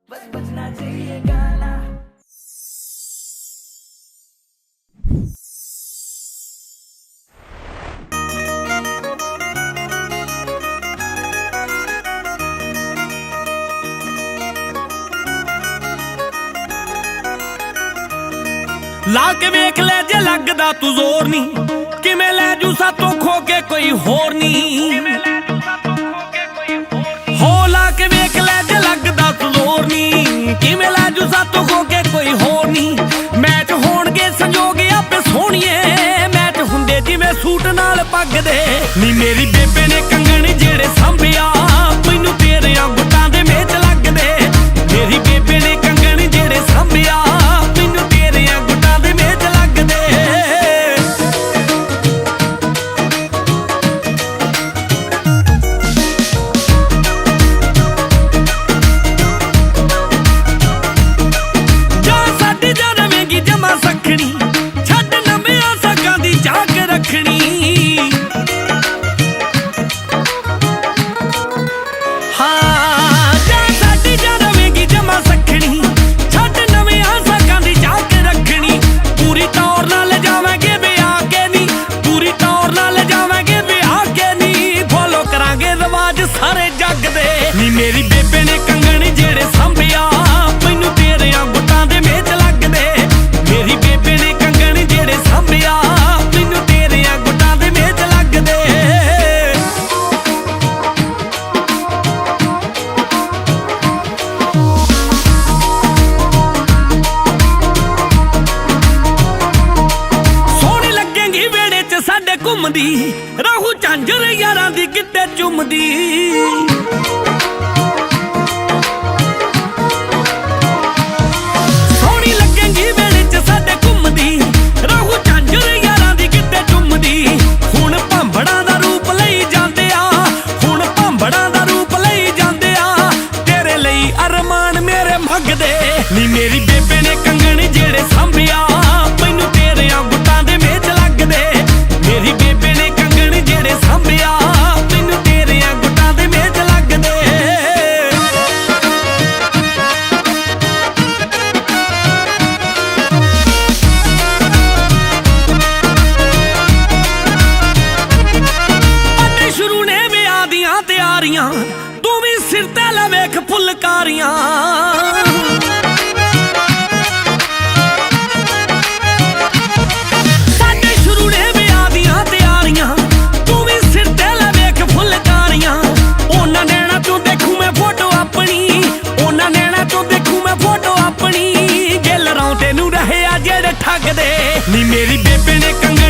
बस बजना चाहिए गाना। ला के वेख ले जे लगदा तू जोर नी किवें लै जू सातों खो के कोई होर नी हो। ला के वेख ले जे लगदा तू जोर नी किवें लै जू सातों खो के कोई होर नी। मैच होणगे संजोग आपे सोहणीए मैच हुंदे जिवें सूट नाल पग दे नी। मेरी बेबे ने कंगण जेड़े सांभिया मैनू तेरियां गुट्टां दे मेच लगदे। मेरी बेबे ने कंगण जेड़े सांभिया मैनू तेरियां गुट्टां दे मेच लगदे। जा साडी जा रवेंगी जमा सखणी छड्ड नविआं सगां दी जाग रखणी। हाँ जा साडी जा रवेंगी जमा सखणी छड्ड नविआं सगां दी जाग रखणी। पूरी तौर नाल जावांगे विआह के नी पूरी तौर नाल जावांगे विआह के नी। फॉलो करांगे रिवाज सारे जग दे नी। मेरी बेबे ने कंगण जेड़े सांभिया मैनू तेरियां गुट्टां दे मेच लगदे। मेरी बेबे ने कंगण जेड़े सांभिया मैनू तेरियां गुट्टां दे मेच लगदे। सोहणी लगेंगी वेड़े च साडे घुमदी राहू झांझर यारां दी किते चुमदी। सोहणी लगेंगी वेड़े च साडे घुमदी राहू झांझर यारां दी किते चुमदी। हुण भांबड़ां दा रूप लई जांदे आ हुण भांबड़ां दा रूप लई जांदे आ। तेरे लई अरमान मेरे मंगदे नी। मेरी बेबे ने कंगण जेड़े सांभिया मैनू तेरियां गुट्टां दे मेच लगदे। मेरी बेबे ने कंगण जेड़े सांभिया मैनू तेरियां गुट्टां दे मेच लगदे। अड्डे शुरू ने विआह दियां तैयारियां तू भी सिर ते लै वेख फुलकारियां। साडे शुरू ने विआह दियां तैयारियां तू भी सिर ते लै वेख फुलकारियां। ओना नैना चों देखूं मैं फोटो अपनी ओना नैना चों देखूं मैं फोटो अपनी। गिल रौंदे नूं रहे आ जेड़े ठगदे नी। मेरी बेबे ने कंगण